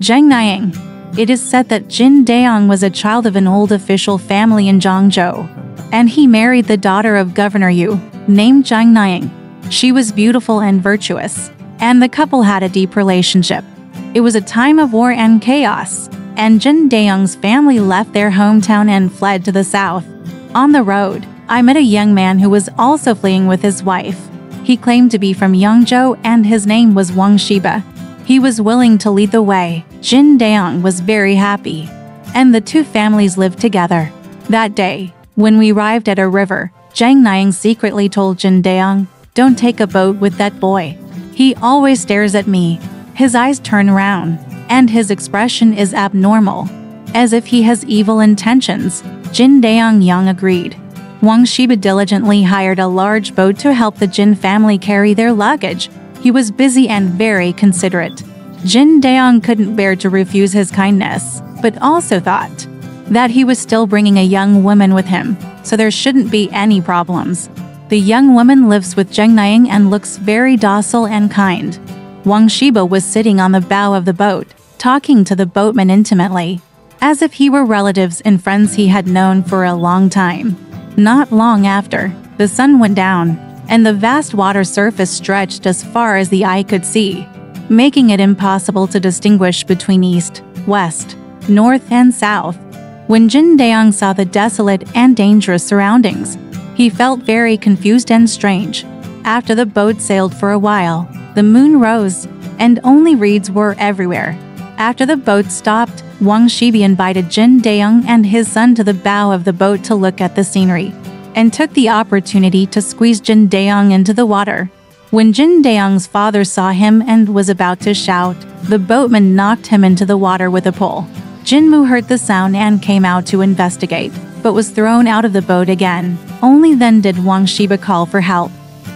Geng Niang. It is said that Geng Niang was a child of an old official family in Zhangzhou, and he married the daughter of Governor Yu, named Geng Niang. She was beautiful and virtuous, and the couple had a deep relationship. It was a time of war and chaos, and Geng Niang's family left their hometown and fled to the south. On the road, I met a young man who was also fleeing with his wife. He claimed to be from Yangzhou and his name was Wang Shiba. He was willing to lead the way. Geng Niang was very happy, and the two families lived together. That day, when we arrived at a river, Geng Niang secretly told Geng Niang, "Don't take a boat with that boy. He always stares at me. His eyes turn round, and his expression is abnormal, as if he has evil intentions." Geng Niang agreed. Wang Shiba diligently hired a large boat to help the Geng family carry their luggage. He was busy and very considerate. Geng Niang couldn't bear to refuse his kindness, but also thought that he was still bringing a young woman with him, so there shouldn't be any problems. The young woman lives with Geng Niang and looks very docile and kind. Wang Shiba was sitting on the bow of the boat, talking to the boatman intimately, as if he were relatives and friends he had known for a long time. Not long after, the sun went down, and the vast water surface stretched as far as the eye could see, making it impossible to distinguish between east, west, north, and south. When Geng Niang saw the desolate and dangerous surroundings, he felt very confused and strange. After the boat sailed for a while, the moon rose, and only reeds were everywhere. After the boat stopped, Wang Shiba invited Geng Niang and his son to the bow of the boat to look at the scenery, and took the opportunity to squeeze Geng Niang into the water. When Geng Niang's father saw him and was about to shout, the boatman knocked him into the water with a pole. Jin Mu heard the sound and came out to investigate, but was thrown out of the boat again. Only then did Wang Shiba call for help.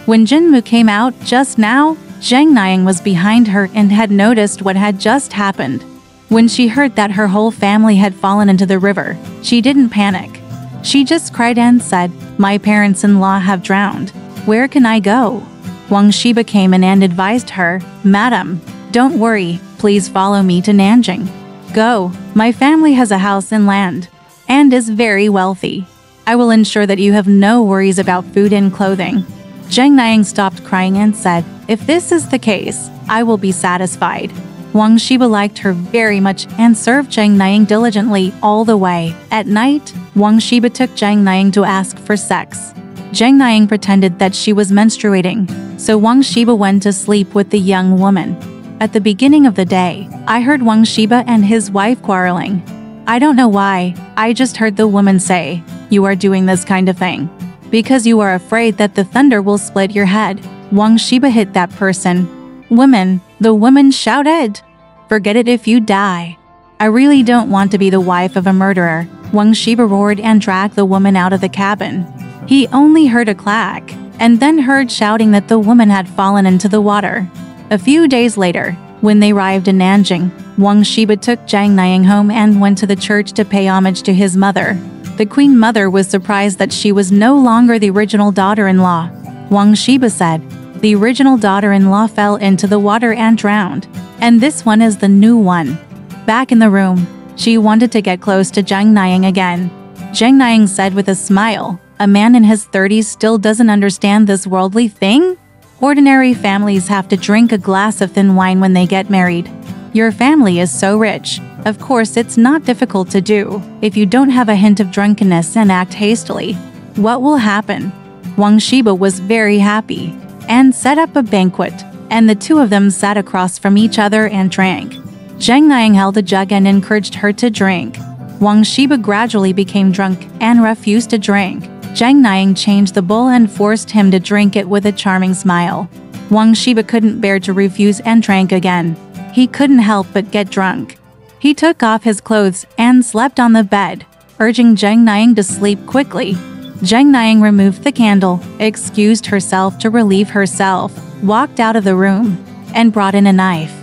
When Jin Mu came out just now, Geng Niang was behind her and had noticed what had just happened. When she heard that her whole family had fallen into the river, she didn't panic. She just cried and said, "My parents-in-law have drowned. Where can I go?" Wang Shiba came in and advised her, "Madam, don't worry, please follow me to Nanjing. Go, my family has a house and land, and is very wealthy. I will ensure that you have no worries about food and clothing." Geng Niang stopped crying and said, "If this is the case, I will be satisfied." Wang Shiba liked her very much and served Geng Niang diligently all the way. At night, Wang Shiba took Geng Niang to ask for sex. Geng Niang pretended that she was menstruating, so Wang Shiba went to sleep with the young woman. At the beginning of the day, I heard Wang Shiba and his wife quarreling. I don't know why, I just heard the woman say, "You are doing this kind of thing because you are afraid that the thunder will split your head." Wang Shiba hit that person. "Woman," the woman shouted, "forget it if you die. I really don't want to be the wife of a murderer." Wang Shiba roared and dragged the woman out of the cabin. He only heard a clack, and then heard shouting that the woman had fallen into the water. A few days later, when they arrived in Nanjing, Wang Shiba took Geng Niang home and went to the church to pay homage to his mother. The queen mother was surprised that she was no longer the original daughter-in-law. Wang Shiba said, "The original daughter-in-law fell into the water and drowned, and this one is the new one." Back in the room, she wanted to get close to Geng Niang again. Geng Niang said with a smile, "A man in his 30s still doesn't understand this worldly thing? Ordinary families have to drink a glass of thin wine when they get married. Your family is so rich. Of course it's not difficult to do if you don't have a hint of drunkenness and act hastily. What will happen?" Wang Shiba was very happy and set up a banquet, and the two of them sat across from each other and drank. Geng Niang held a jug and encouraged her to drink. Wang Shiba gradually became drunk and refused to drink. Geng Niang changed the bowl and forced him to drink it with a charming smile. Wang Shiba couldn't bear to refuse and drank again. He couldn't help but get drunk. He took off his clothes and slept on the bed, urging Geng Niang to sleep quickly. Geng Niang removed the candle, excused herself to relieve herself, walked out of the room, and brought in a knife.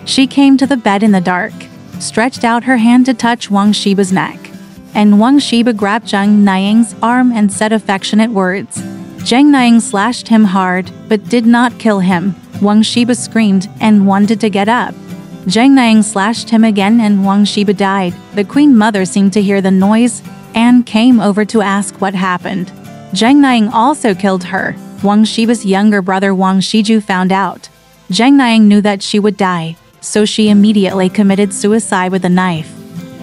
She came to the bed in the dark, stretched out her hand to touch Wang Shiba's neck, and Wang Shiba grabbed Geng Niang's arm and said affectionate words. Geng Niang slashed him hard, but did not kill him. Wang Shiba screamed and wanted to get up, Geng Niang slashed him again and Wang Shiba died. The queen mother seemed to hear the noise and came over to ask what happened. Geng Niang also killed her. Wang Shiba's younger brother Wang Shiju found out. Geng Niang knew that she would die, so she immediately committed suicide with a knife.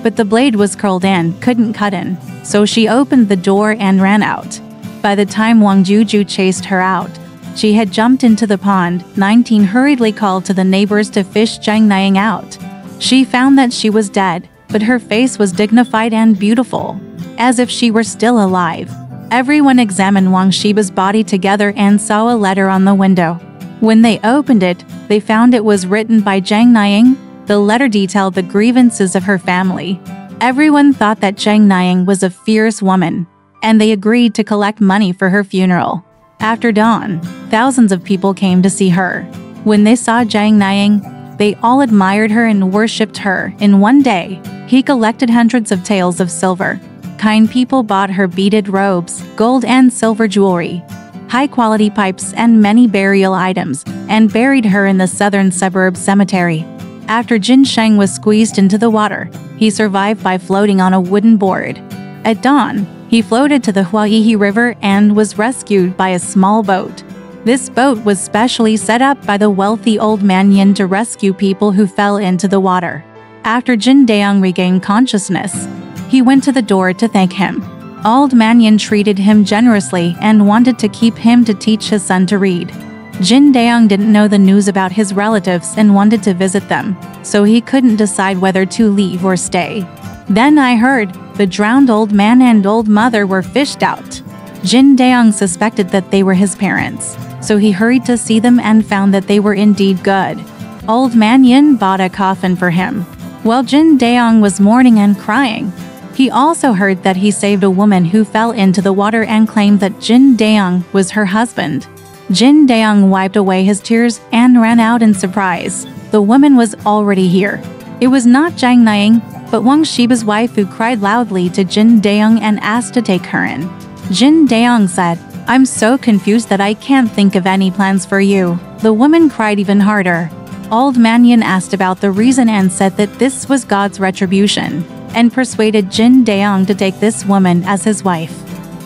But the blade was curled and couldn't cut in, so she opened the door and ran out. By the time Wang Juju chased her out, she had jumped into the pond. 19 hurriedly called to the neighbors to fish Geng Niang out. She found that she was dead, but her face was dignified and beautiful, as if she were still alive. Everyone examined Wang Shiba's body together and saw a letter on the window. When they opened it, they found it was written by Geng Niang. The letter detailed the grievances of her family. Everyone thought that Geng Niang was a fierce woman, and they agreed to collect money for her funeral. After dawn, thousands of people came to see her. When they saw Geng Niang, they all admired her and worshipped her. In one day, he collected hundreds of taels of silver. Kind people bought her beaded robes, gold and silver jewelry, high-quality pipes and many burial items, and buried her in the southern suburb cemetery. After Jin Sheng was squeezed into the water, he survived by floating on a wooden board. At dawn, he floated to the Huaiyi River and was rescued by a small boat. This boat was specially set up by the wealthy old man Yin to rescue people who fell into the water. After Jin Daong regained consciousness, he went to the door to thank him. Old man Yin treated him generously and wanted to keep him to teach his son to read. Jin Daong didn't know the news about his relatives and wanted to visit them, so he couldn't decide whether to leave or stay. Then I heard the drowned old man and old mother were fished out. Jin Daong suspected that they were his parents, so he hurried to see them and found that they were indeed good. Old man Yin bought a coffin for him. While Jin Daong was mourning and crying, he also heard that he saved a woman who fell into the water and claimed that Jin Daong was her husband. Jin Daong wiped away his tears and ran out in surprise. The woman was already here. It was not Geng Niang, but Wang Shiba's wife, who cried loudly to Jin Daong and asked to take her in. Jin Daong said, "I'm so confused that I can't think of any plans for you." The woman cried even harder. Old man Yin asked about the reason and said that this was God's retribution, and persuaded Jin Daong to take this woman as his wife.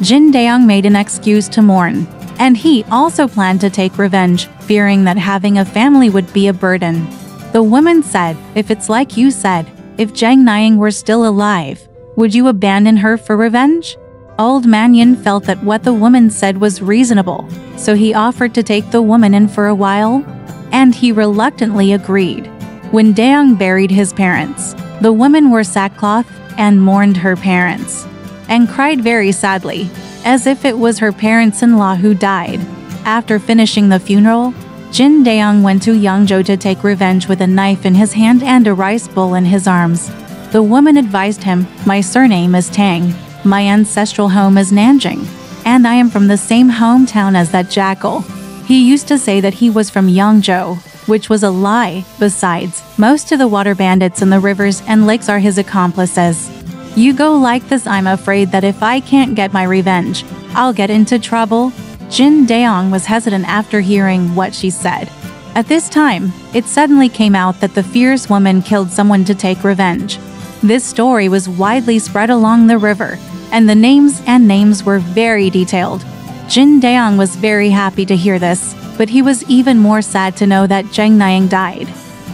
Jin Daong made an excuse to mourn, and he also planned to take revenge, fearing that having a family would be a burden. The woman said, "If it's like you said, if Geng Niang were still alive, would you abandon her for revenge?" Old man Yin felt that what the woman said was reasonable, so he offered to take the woman in for a while, and he reluctantly agreed. When Daong buried his parents, the women wore sackcloth and mourned her parents, and cried very sadly, as if it was her parents-in-law who died. After finishing the funeral, Jin Daong went to Yangzhou to take revenge with a knife in his hand and a rice bowl in his arms. The woman advised him, "My surname is Tang, my ancestral home is Nanjing, and I am from the same hometown as that jackal." He used to say that he was from Yangzhou, which was a lie. Besides, most of the water bandits in the rivers and lakes are his accomplices. "You go like this, I'm afraid that if I can't get my revenge, I'll get into trouble." Jin Daong was hesitant after hearing what she said. At this time, it suddenly came out that the fierce woman killed someone to take revenge. This story was widely spread along the river, and the names were very detailed. Jin Daong was very happy to hear this, but he was even more sad to know that Geng Niang died.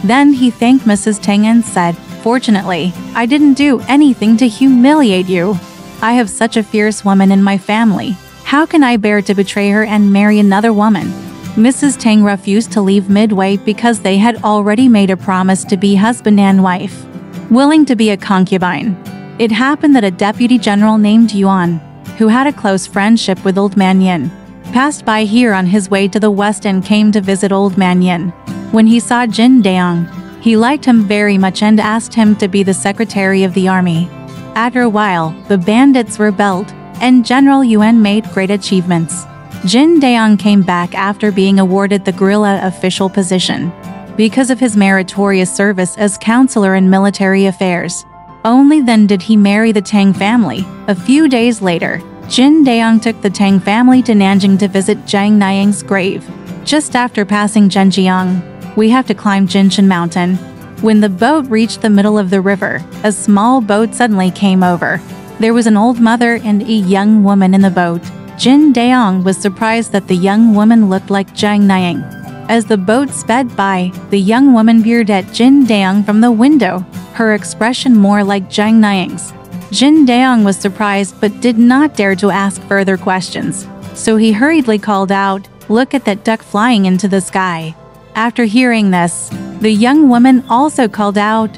Then he thanked Mrs. Tang and said, "Fortunately, I didn't do anything to humiliate you. I have such a fierce woman in my family. How can I bear to betray her and marry another woman?" Mrs. Tang refused to leave midway because they had already made a promise to be husband and wife, willing to be a concubine. It happened that a deputy general named Yuan, who had a close friendship with Old Man Yin, passed by here on his way to the west and came to visit Old Man Yin. When he saw Jin Daong, he liked him very much and asked him to be the secretary of the army. After a while, the bandits rebelled, and General Yuan made great achievements. Jin Daong came back after being awarded the guerrilla official position because of his meritorious service as counselor in military affairs. Only then did he marry the Tang family. A few days later, Jin Daong took the Tang family to Nanjing to visit Geng Niang's grave. Just after passing Zhenjiang, we have to climb Jinshan Mountain. When the boat reached the middle of the river, a small boat suddenly came over. There was an old mother and a young woman in the boat. Jin Daong was surprised that the young woman looked like Geng Niang. As the boat sped by, the young woman peered at Jin Daong from the window, her expression more like Geng Niang's. Jin Daong was surprised but did not dare to ask further questions, so he hurriedly called out, "Look at that duck flying into the sky." After hearing this, the young woman also called out,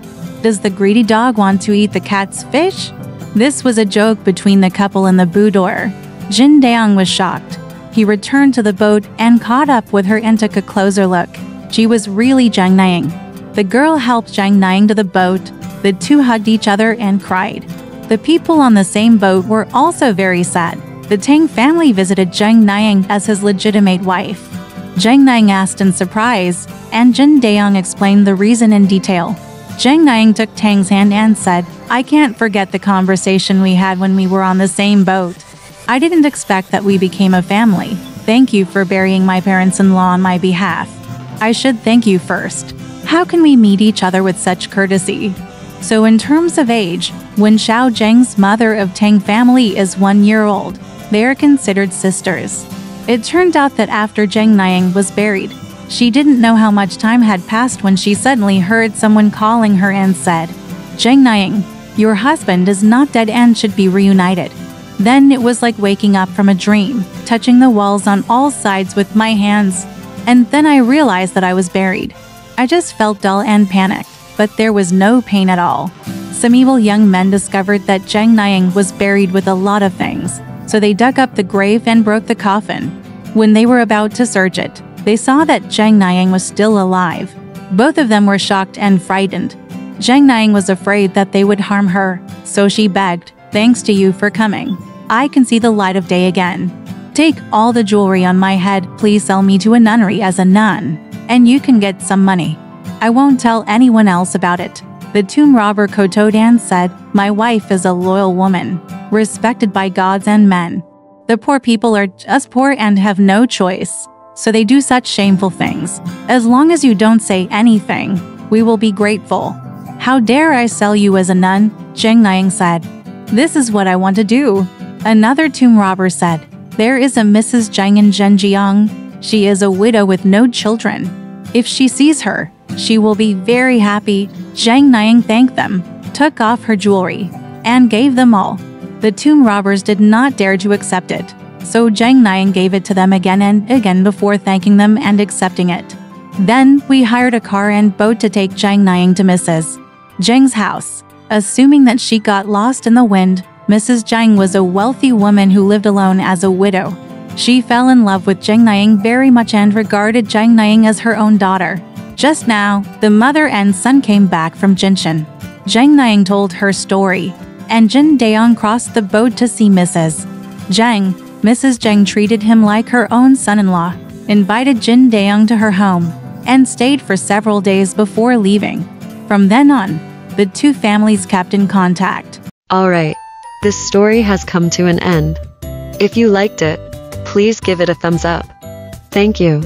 "Does the greedy dog want to eat the cat's fish?" This was a joke between the couple in the boudoir. Jin Daong was shocked. He returned to the boat and caught up with her and took a closer look. She was really Geng Niang. The girl helped Geng Niang to the boat. The two hugged each other and cried. The people on the same boat were also very sad. The Tang family visited Geng Niang as his legitimate wife. Geng Niang asked in surprise, and Jin Daong explained the reason in detail. Geng Niang took Tang's hand and said, "I can't forget the conversation we had when we were on the same boat. I didn't expect that we became a family. Thank you for burying my parents-in-law on my behalf. I should thank you first. How can we meet each other with such courtesy?" So in terms of age, when Xiao Zheng's mother of Tang family is 1 year old, they are considered sisters. It turned out that after Geng Niang was buried, she didn't know how much time had passed when she suddenly heard someone calling her and said, "Geng Niang, your husband is not dead and should be reunited." Then it was like waking up from a dream, touching the walls on all sides with my hands. And then I realized that I was buried. I just felt dull and panicked, but there was no pain at all. Some evil young men discovered that Geng Niang was buried with a lot of things, so they dug up the grave and broke the coffin. When they were about to search it, they saw that Geng Niang was still alive. Both of them were shocked and frightened. Geng Niang was afraid that they would harm her, so she begged, "Thanks to you for coming. I can see the light of day again. Take all the jewelry on my head, please sell me to a nunnery as a nun, and you can get some money. I won't tell anyone else about it." The tomb robber Kotodan said, "My wife is a loyal woman, respected by gods and men. The poor people are just poor and have no choice, so they do such shameful things. As long as you don't say anything, we will be grateful." "How dare I sell you as a nun?" Geng Niang said. "This is what I want to do." Another tomb robber said, "There is a Mrs. Zhang in Zhenjiang. She is a widow with no children. If she sees her, she will be very happy." Geng Niang thanked them, took off her jewelry, and gave them all. The tomb robbers did not dare to accept it, so Geng Niang gave it to them again and again before thanking them and accepting it. Then we hired a car and boat to take Geng Niang to Mrs. Zheng's house. Assuming that she got lost in the wind, Mrs. Zheng was a wealthy woman who lived alone as a widow. She fell in love with Geng Niang very much and regarded Geng Niang as her own daughter. Just now, the mother and son came back from Jinshan. Geng Niang told her story, and Jin Daong crossed the boat to see Mrs. Zheng. Mrs. Zheng treated him like her own son-in-law, invited Jin Daong to her home, and stayed for several days before leaving. From then on, the two families kept in contact. Alright, this story has come to an end. If you liked it, please give it a thumbs up. Thank you.